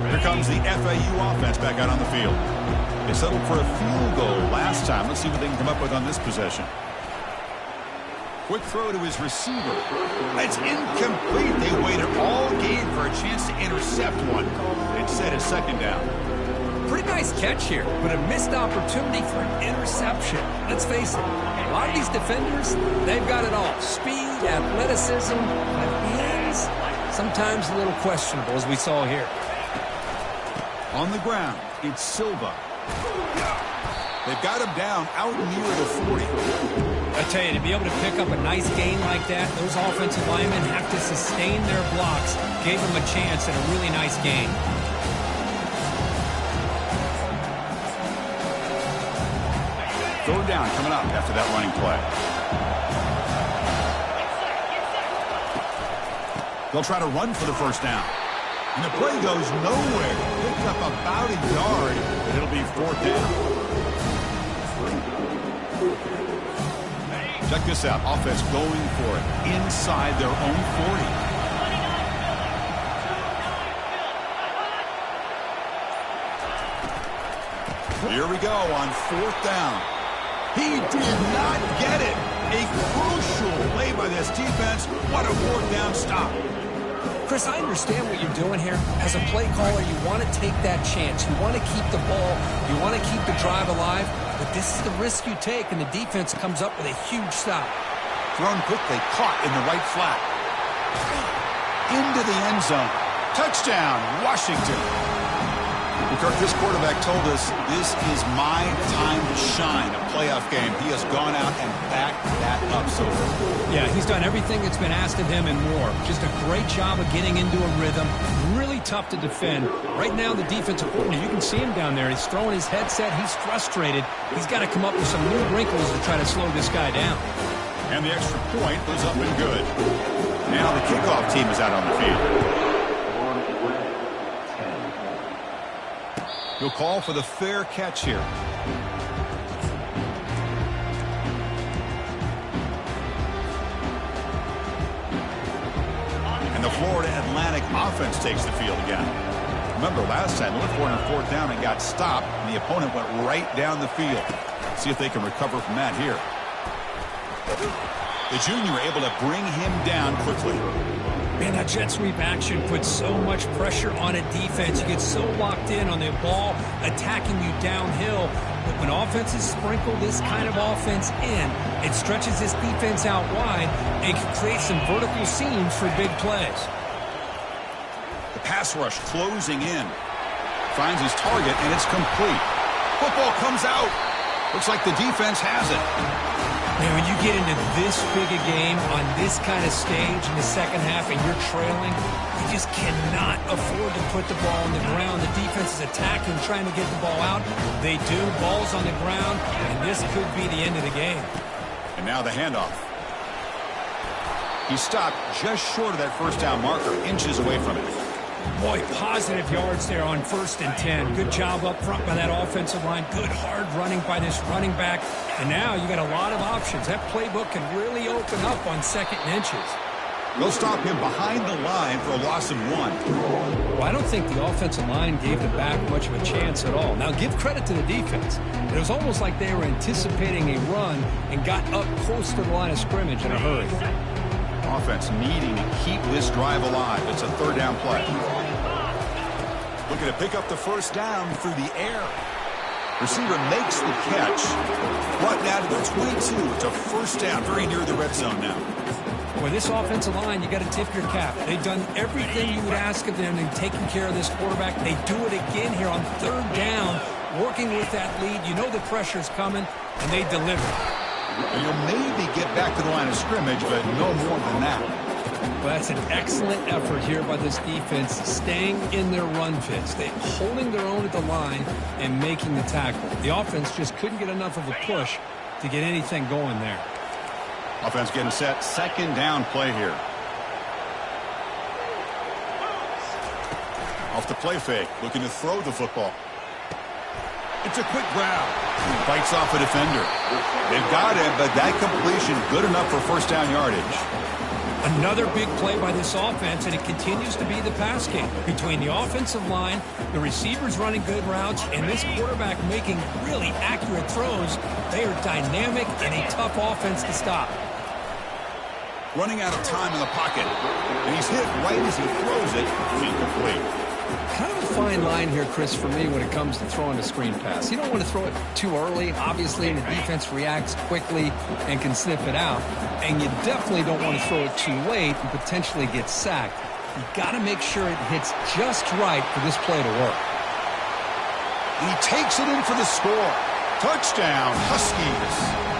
Speaker 1: Here comes the FAU offense back out on the field. They settled for a field goal last time. Let's see what they can come up with on this possession. Quick throw to his receiver. It's incomplete. They waited all game for a chance to intercept one. Instead, a 2nd down.
Speaker 2: Pretty nice catch here, but a missed opportunity for an interception. Let's face it, a lot of these defenders, they've got it all. Speed, athleticism, but hands, sometimes a little questionable, as we saw here.
Speaker 1: On the ground, it's Silva. They've got him down out near the 40.
Speaker 2: I tell you, to be able to pick up a nice gain like that, those offensive linemen have to sustain their blocks. Gave them a chance at a really nice gain.
Speaker 1: Third down coming up after that running play. They'll try to run for the first down. And the play goes nowhere. Picked up about a yard, and it'll be 4th down. Check this out. Offense going for it inside their own 40. Here we go on 4th down. He did not get it. A crucial play by this defense. What a 4th down stop.
Speaker 2: Chris, I understand what you're doing here. As a play caller, you want to take that chance. You want to keep the ball. You want to keep the drive alive. But this is the risk you take, and the defense comes up with a huge stop.
Speaker 1: Thrown quickly, caught in the right flat. Into the end zone. Touchdown, Washington. Kirk, this quarterback told us this is my time to shine, a playoff game. He has gone out and backed that up so far.
Speaker 2: Yeah, he's done everything that's been asked of him and more. Just a great job of getting into a rhythm. Really tough to defend. Right now, the defensive coordinator, you can see him down there. He's throwing his headset. He's frustrated. He's got to come up with some new wrinkles to try to slow this guy down.
Speaker 1: And the extra point was up and good. Now the kickoff team is out on the field. He'll call for the fair catch here. And the Florida Atlantic offense takes the field again. Remember last time, they went for it on 4th down and got stopped, and the opponent went right down the field. See if they can recover from that here. The junior able to bring him down quickly.
Speaker 2: Man, that jet sweep action puts so much pressure on a defense. You get so locked in on the ball attacking you downhill. But when offenses sprinkle this kind of offense in, it stretches this defense out wide and can create some vertical seams for big plays.
Speaker 1: The pass rush closing in. Finds his target, and it's complete. Football comes out. Looks like the defense has it.
Speaker 2: Man, when you get into this big a game on this kind of stage in the second half and you're trailing, you just cannot afford to put the ball on the ground. The defense is attacking, trying to get the ball out. They do. Ball's on the ground, and this could be the end of the game.
Speaker 1: And now the handoff. He stopped just short of that 1st down marker, inches away from it.
Speaker 2: Boy, positive yards there on 1st and 10. Good job up front by that offensive line. Good hard running by this running back. And now you got a lot of options. That playbook can really open up on 2nd and inches.
Speaker 1: They'll stop him behind the line for a loss of 1.
Speaker 2: Well, I don't think the offensive line gave the back much of a chance at all. Now, give credit to the defense. It was almost like they were anticipating a run and got up close to the line of scrimmage in a hurry.
Speaker 1: Offense needing to keep this drive alive. It's a 3rd down play. Looking to pick up the 1st down through the air. Receiver makes the catch. Brought down to the 22. It's a 1st down, very near the red zone now.
Speaker 2: Well, this offensive line, you got to tip your cap. They've done everything you would ask of them in taking care of this quarterback. They do it again here on 3rd down, working with that lead. You know the pressure's coming, and they deliver.
Speaker 1: You'll maybe get back to the line of scrimmage, but no more than that.
Speaker 2: Well, that's an excellent effort here by this defense, staying in their run fits. They're holding their own at the line and making the tackle. The offense just couldn't get enough of a push to get anything going there.
Speaker 1: Offense getting set. 2nd down play here. Off the play fake, looking to throw the football. It's a quick grab. He bites off a defender. They've got him, but that completion good enough for 1st down yardage.
Speaker 2: Another big play by this offense, and it continues to be the pass game. Between the offensive line, the receivers running good routes, and this quarterback making really accurate throws, they are dynamic and a tough offense to stop.
Speaker 1: Running out of time in the pocket. And he's hit right as he throws it. Incomplete.
Speaker 2: Kind of a fine line here, Chris, for me when it comes to throwing a screen pass. You don't want to throw it too early. Obviously, the defense reacts quickly and can sniff it out. And you definitely don't want to throw it too late and potentially get sacked. You got to make sure it hits just right for this play to work.
Speaker 1: And he takes it in for the score. Touchdown, Huskies.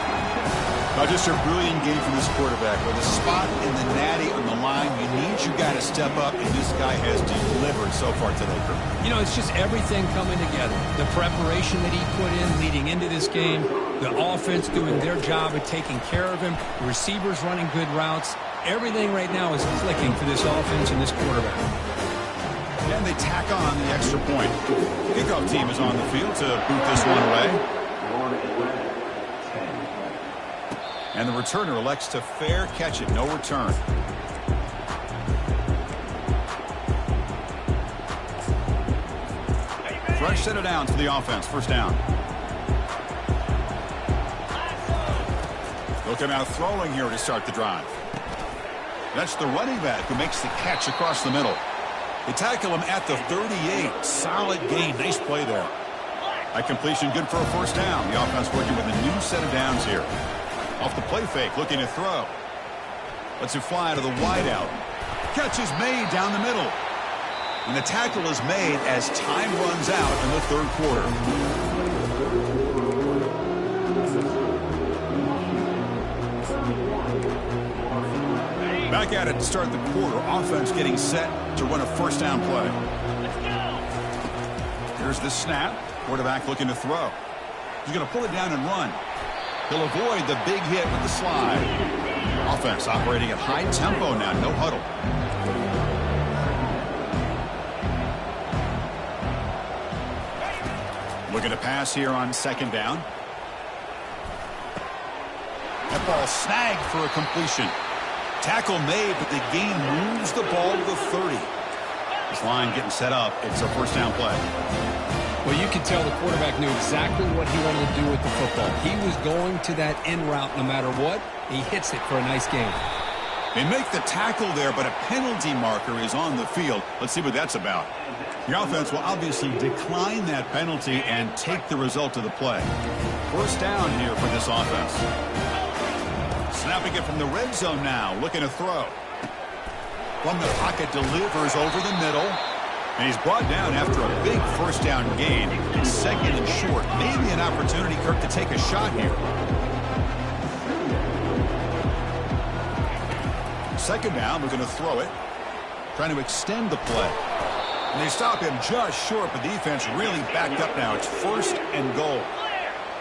Speaker 1: Now, just a brilliant game from this quarterback. With a spot in the natty on the line, you need your guy to step up, and this guy has delivered so far today.
Speaker 2: You know, it's just everything coming together. The preparation that he put in leading into this game, the offense doing their job of taking care of him, the receivers running good routes. Everything right now is clicking for this offense and this quarterback.
Speaker 1: And they tack on the extra point. Kickoff team is on the field to boot this one away. And the returner elects to fair catch it. No return. Fresh set of downs for the offense. First down. Looking out throwing here to start the drive. That's the running back who makes the catch across the middle. They tackle him at the 38. Solid gain. Nice play there. That completion good for a first down. The offense working with a new set of downs here. Off the play fake, looking to throw. Lets it fly to the wideout. Catch is made down the middle. And the tackle is made as time runs out in the third quarter. Back at it to start the quarter. Offense getting set to run a first down play. Here's the snap. Quarterback looking to throw. He's going to pull it down and run. He'll avoid the big hit with the slide. Offense operating at high tempo now. No huddle. Looking to pass here on second down. That ball snagged for a completion. Tackle made, but the gain moves the ball to the 30. This line getting set up. It's a first down play.
Speaker 2: Well, you can tell the quarterback knew exactly what he wanted to do with the football. He was going to that in route no matter what. He hits it for a nice gain.
Speaker 1: They make the tackle there, but a penalty marker is on the field. Let's see what that's about. The offense will obviously decline that penalty and take the result of the play. First down here for this offense. Snapping it from the red zone now, looking to throw. From the pocket, delivers over the middle. And he's brought down after a big first down gain. Second and short. Maybe an opportunity, Kirk, to take a shot here. Second down, we're going to throw it. Trying to extend the play. And they stop him just short, but the defense really backed up now. It's first and goal.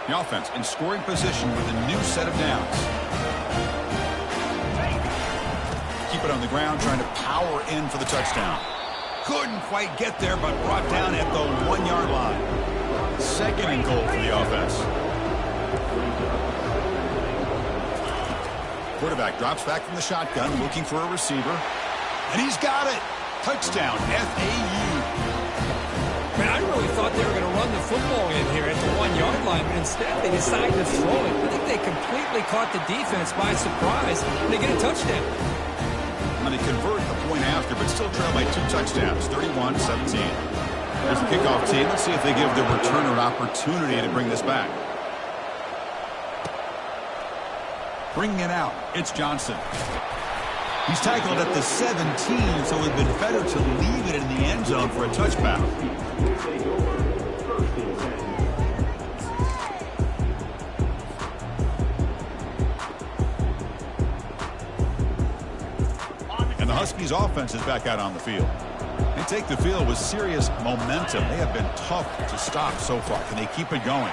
Speaker 1: The offense in scoring position with a new set of downs. Keep it on the ground, trying to power in for the touchdown. Couldn't quite get there, but brought down at the 1 yard line. Second and goal for the offense. Quarterback drops back from the shotgun, looking for a receiver. And he's got it. Touchdown, FAU.
Speaker 2: Man, I really thought they were going to run the football in here at the 1 yard line, but instead they decided to throw it. I think they completely caught the defense by surprise, and they get a touchdown.
Speaker 1: And they convert the point after, but still trail by 2 touchdowns, 31-17. There's the kickoff team. Let's see if they give the returner opportunity to bring this back. Bringing it out, it's Johnson. He's tackled at the 17, so it would have been better to leave it in the end zone for a touchback. And the Huskies offense is back out on the field. They take the field with serious momentum. They have been tough to stop so far. Can they keep it going?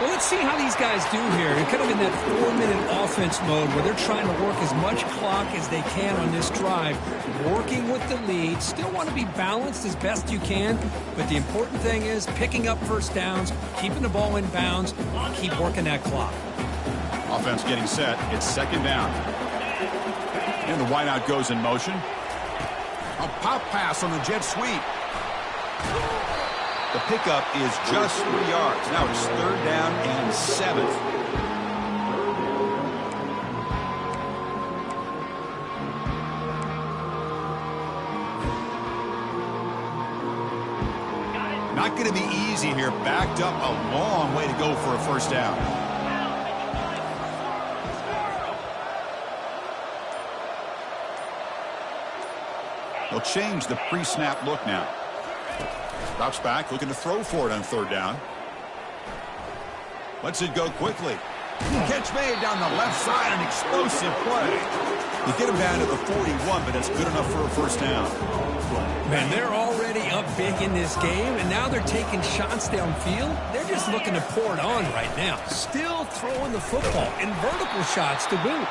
Speaker 2: Well, let's see how these guys do here. They're kind of in that 4-minute offense mode where they're trying to work as much clock as they can on this drive, working with the lead. Still want to be balanced as best you can, but the important thing is picking up first downs, keeping the ball in bounds, and keep working that clock.
Speaker 1: Offense getting set. It's second down. And the wideout goes in motion. A pop pass on the jet sweep. The pickup is just 3 yards. Now it's third down and 7. Not going to be easy here. Backed up a long way to go for a first down. They'll change the pre-snap look now. Drops back, looking to throw for it on third down. Lets it go quickly. Catch made down the left side, an explosive play. They get him down to the 41, but it's good enough for a first down.
Speaker 2: Man, they're already up big in this game, and now they're taking shots downfield. They're just looking to pour it on right now. Still throwing the football, and vertical shots to boot.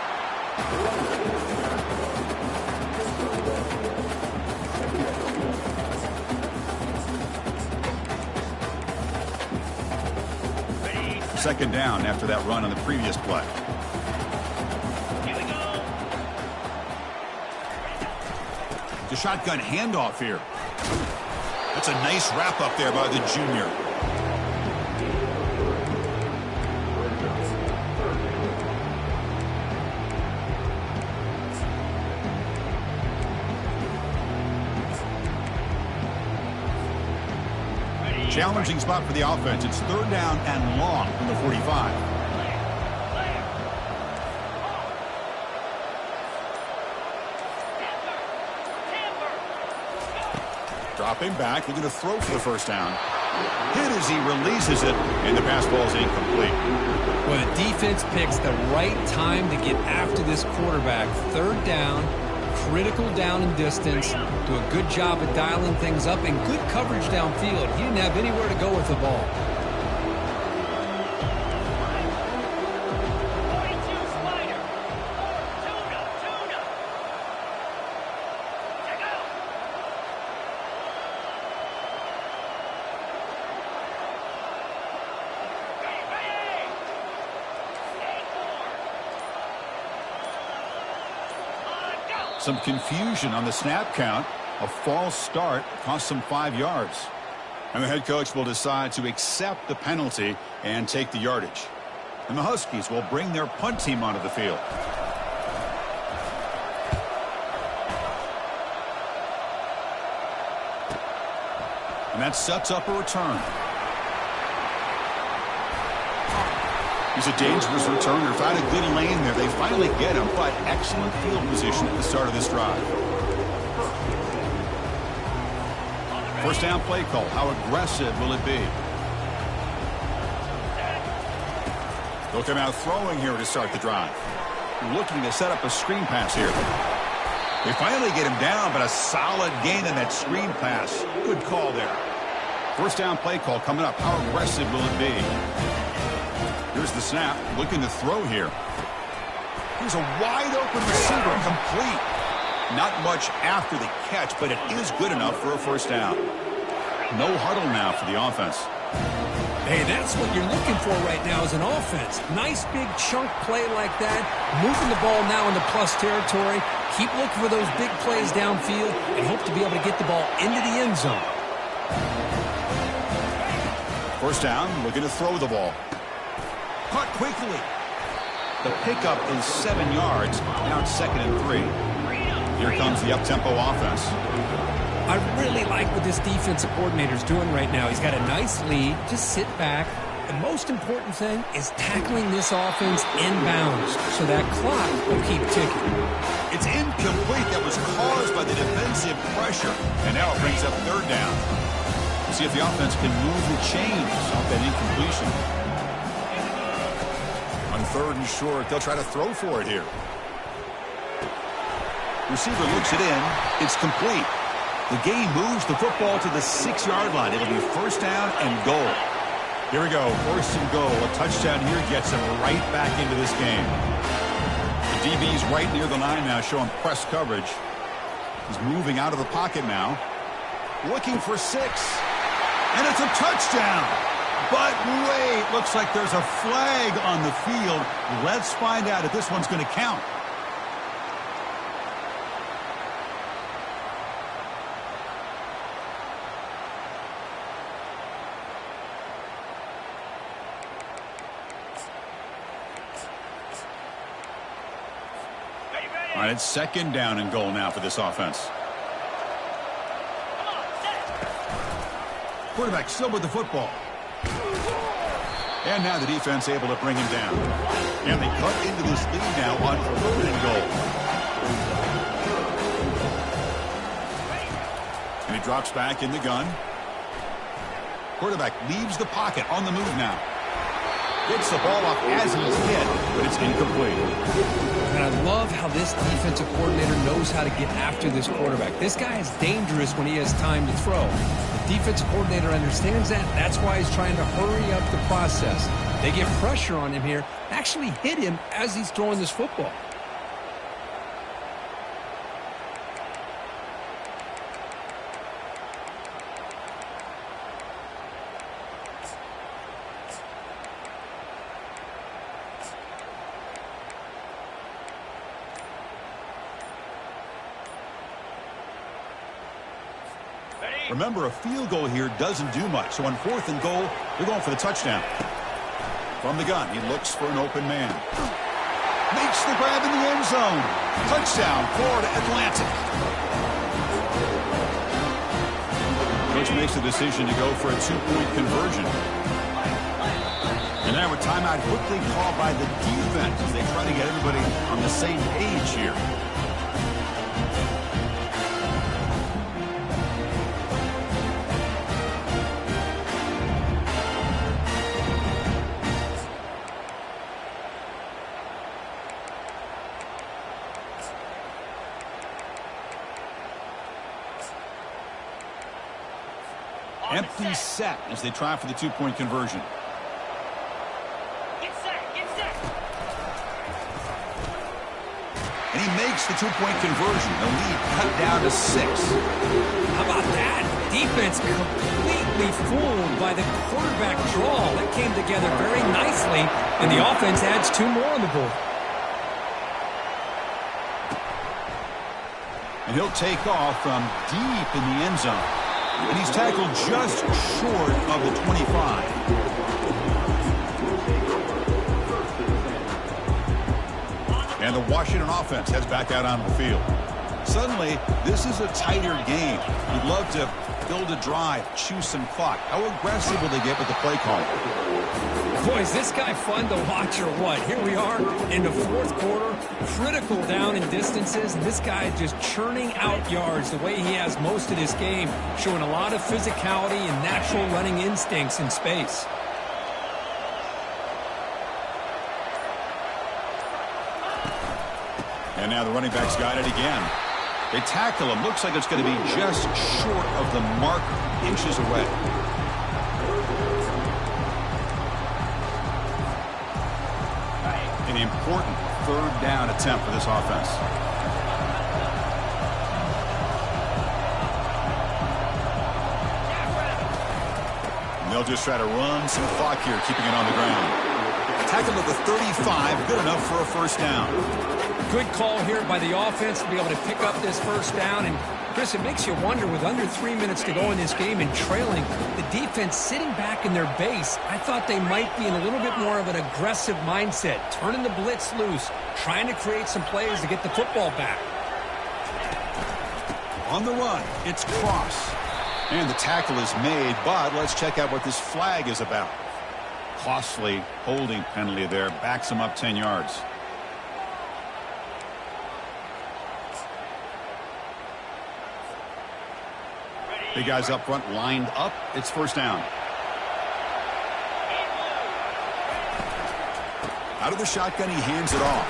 Speaker 1: Second down after that run on the previous play. The shotgun handoff here. That's a nice wrap up there by the junior. Challenging spot for the offense. It's third down and long from the 45. Dropping back, looking to throw for the first down. Hit as he releases it, and the pass ball is incomplete.
Speaker 2: Well, the defense picks the right time to get after this quarterback. Third down, critical down and distance. Do a good job of dialing things up and good coverage downfield. He didn't have anywhere to go with the ball.
Speaker 1: Some confusion on the snap count. A false start cost them 5 yards. And the head coach will decide to accept the penalty and take the yardage. And the Huskies will bring their punt team onto the field. And that sets up a return. He's a dangerous returner. Found a good lane there. They finally get him, but excellent field position at the start of this drive. First down play call. How aggressive will it be? They'll come out throwing here to start the drive. Looking to set up a screen pass here. They finally get him down, but a solid gain in that screen pass. Good call there. First down play call coming up. How aggressive will it be? Here's the snap, looking to throw here. Here's a wide open receiver, complete. Not much after the catch, but it is good enough for a first down. No huddle now for the offense.
Speaker 2: Hey, that's what you're looking for right now as an offense. Nice big chunk play like that. Moving the ball now into plus territory. Keep looking for those big plays downfield and hope to be able to get the ball into the end zone.
Speaker 1: First down, looking to throw the ball. Caught quickly. The pickup is 7 yards. Now it's 2nd and 3. Here comes the up-tempo offense.
Speaker 2: I really like what this defensive coordinator is doing right now. He's got a nice lead. Just sit back. The most important thing is tackling this offense inbounds so that clock will keep ticking.
Speaker 1: It's incomplete. That was caused by the defensive pressure. And now it brings up third down. We'll see if the offense can move the chains off that incompletion. On 3rd and short, they'll try to throw for it here. Receiver looks it in. It's complete. The game moves the football to the 6-yard line. It'll be first down and goal. Here we go. First and goal. A touchdown here gets him right back into this game. The DB's right near the line now, showing press coverage. He's moving out of the pocket now. Looking for 6. And it's a touchdown. But wait, looks like there's a flag on the field. Let's find out if this one's going to count. All right, it's 2nd down and goal now for this offense. Quarterback still with the football. And now the defense able to bring him down. And they cut into this lead now on 3rd and goal. And he drops back in the gun. Quarterback leaves the pocket on the move now. Gets the ball up as he's hit, but it's incomplete.
Speaker 2: And I love how this defensive coordinator knows how to get after this quarterback. This guy is dangerous when he has time to throw. The defensive coordinator understands that. That's why he's trying to hurry up the process. They get pressure on him here, actually hit him as he's throwing this football.
Speaker 1: Remember, a field goal here doesn't do much. So on 4th and goal, they're going for the touchdown. From the gun, he looks for an open man. Makes the grab in the end zone. Touchdown, Florida Atlantic. Coach makes the decision to go for a 2-point conversion. And now a timeout quickly called by the defense as they try to get everybody on the same page here. Empty set as they try for the 2-point conversion.
Speaker 3: Get set.
Speaker 1: And he makes the 2-point conversion. The lead cut down to 6.
Speaker 2: How about that? Defense completely fooled by the quarterback draw. That came together very nicely, and the offense adds 2 more on the board.
Speaker 1: And he'll take off from deep in the end zone. And he's tackled just short of the 25. And the Washington offense heads back out on the field. Suddenly, this is a tighter game. You'd love to build a drive, choose some clock. How aggressive will they get with the play call?
Speaker 2: Boy, is this guy fun to watch or what? Here we are in the 4th quarter, critical down in distances, and this guy is just churning out yards the way he has most of this game, showing a lot of physicality and natural running instincts in space.
Speaker 1: And now the running back's got it again. They tackle him. Looks like it's going to be just short of the marker, inches away. An important 3rd down attempt for this offense. And they'll just try to run some clock here, keeping it on the ground. Tackle at the 35, good enough for a 1st down.
Speaker 2: Good call here by the offense to be able to pick up this 1st down. And, Chris, it makes you wonder, with under 3 minutes to go in this game and trailing, the defense sitting back in their base, I thought they might be in a little bit more of an aggressive mindset, turning the blitz loose, trying to create some plays to get the football back.
Speaker 1: On the run, it's Cross. And the tackle is made, but let's check out what this flag is about. Costly holding penalty there, backs him up 10 yards. Big guys up front lined up. It's 1st down. Out of the shotgun, he hands it off.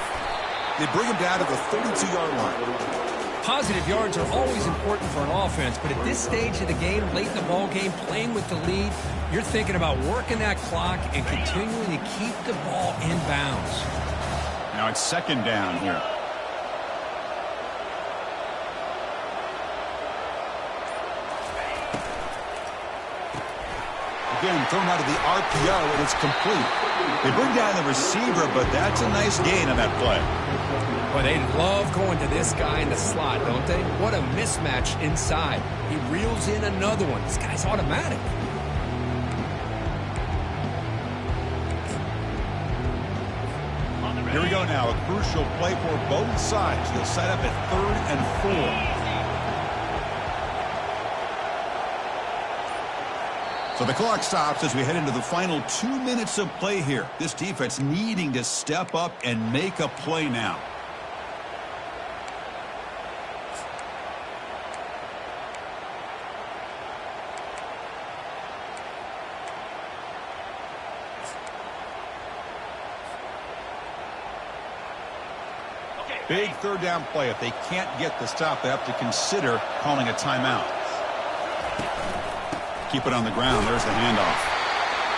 Speaker 1: They bring him down to the 32-yard line.
Speaker 2: Positive yards are always important for an offense, but at this stage of the game, late in the ball game, playing with the lead, you're thinking about working that clock and continuing to keep the ball in bounds.
Speaker 1: Now it's 2nd down here. Again, thrown out of the RPO, and it's complete. They bring down the receiver, but that's a nice gain on that play.
Speaker 2: Well, they love going to this guy in the slot, don't they? What a mismatch inside. He reels in another one. This guy's automatic.
Speaker 1: Here we go now. A crucial play for both sides. They'll set up at 3rd and 4. So the clock stops as we head into the final 2 minutes of play here. This defense needing to step up and make a play now. Big 3rd down play. If they can't get the stop, they have to consider calling a timeout. Keep it on the ground. There's the handoff.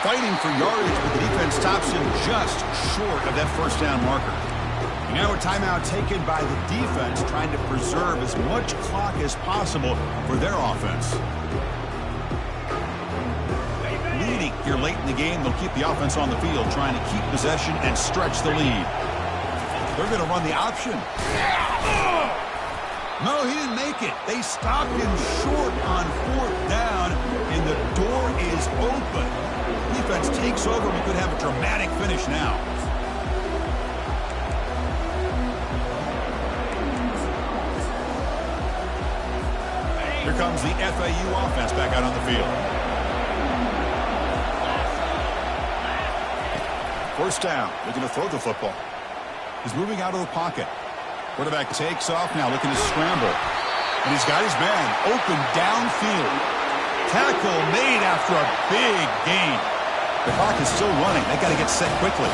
Speaker 1: Fighting for yardage, but the defense stops him just short of that 1st down marker. And now a timeout taken by the defense, trying to preserve as much clock as possible for their offense. Leading here late in the game, they'll keep the offense on the field, trying to keep possession and stretch the lead. They're going to run the option. No, he didn't make it. They stopped him short on 4th down, and the door is open. Defense takes over. We could have a dramatic finish now. Here comes the FAU offense back out on the field. 1st down, looking to throw the football. He's moving out of the pocket. Quarterback takes off now, looking to scramble. And he's got his man open downfield. Tackle made after a big gain. The clock is still running. They got to get set quickly.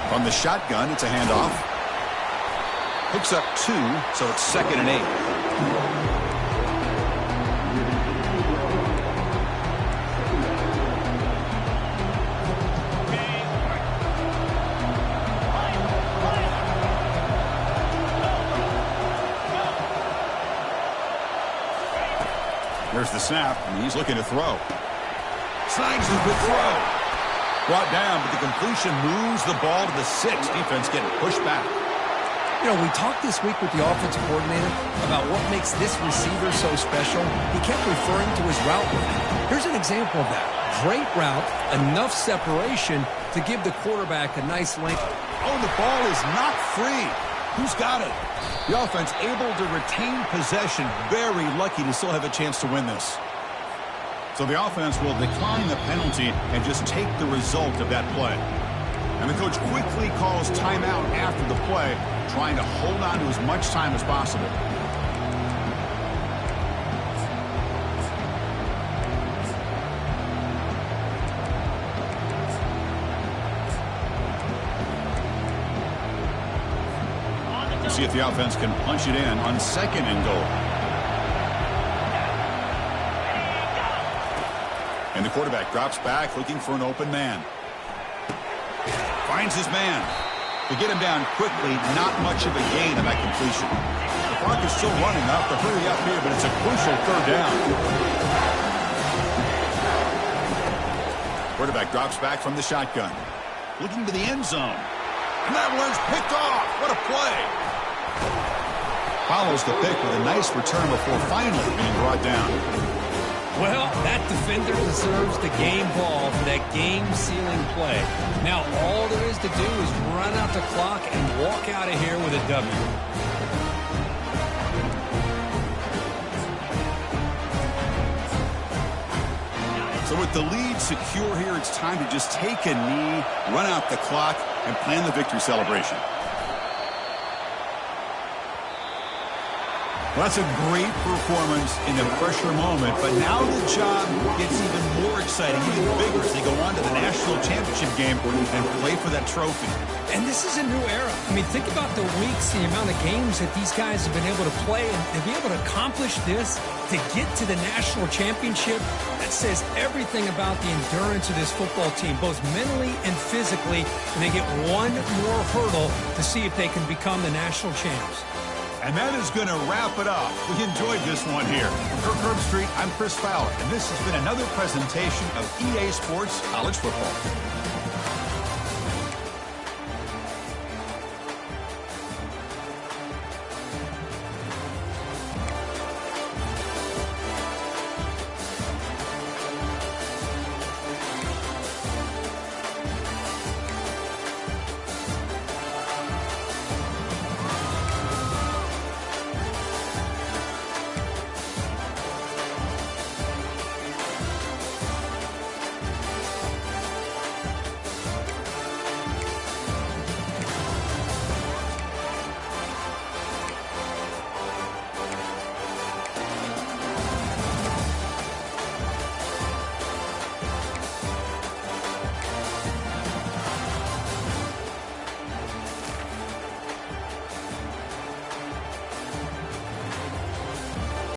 Speaker 1: From the shotgun, it's a handoff. Picks up 2, so it's 2nd and 8. There's the snap, and he's looking to throw. Snags a good throw. Brought down, but the completion moves the ball to the 6. Defense getting pushed back.
Speaker 2: You know, we talked this week with the offensive coordinator about what makes this receiver so special. He kept referring to his route running. Here's an example of that. Great route, enough separation to give the quarterback a nice length.
Speaker 1: Oh, the ball is not free. Who's got it? The offense able to retain possession. Very lucky to still have a chance to win this. So the offense will decline the penalty and just take the result of that play. And the coach quickly calls timeout after the play, trying to hold on to as much time as possible. See if the offense can punch it in on 2nd and goal. And the quarterback drops back looking for an open man. Finds his man. To get him down quickly, not much of a gain on that completion. The clock is still running up to hurry up here, but it's a crucial 3rd down. Quarterback drops back from the shotgun. Looking to the end zone. And that one's picked off. What a play. Follows the pick with a nice return before finally being brought down.
Speaker 2: Well, that defender deserves the game ball for that game-sealing play. Now, all there is to do is run out the clock and walk out of here with a W.
Speaker 1: So with the lead secure here, it's time to just take a knee, run out the clock, and plan the victory celebration. Well, that's a great performance in a pressure moment, but now the job gets even more exciting, even bigger as they go on to the national championship game and play for that trophy.
Speaker 2: And this is a new era. I mean, think about the weeks, the amount of games that these guys have been able to play, and to be able to accomplish this, to get to the national championship, that says everything about the endurance of this football team, both mentally and physically, and they get one more hurdle to see if they can become the national champs.
Speaker 1: And that is going to wrap it up. We enjoyed this one here. From Kirk Street, I'm Chris Fowler, and this has been another presentation of EA Sports College Football.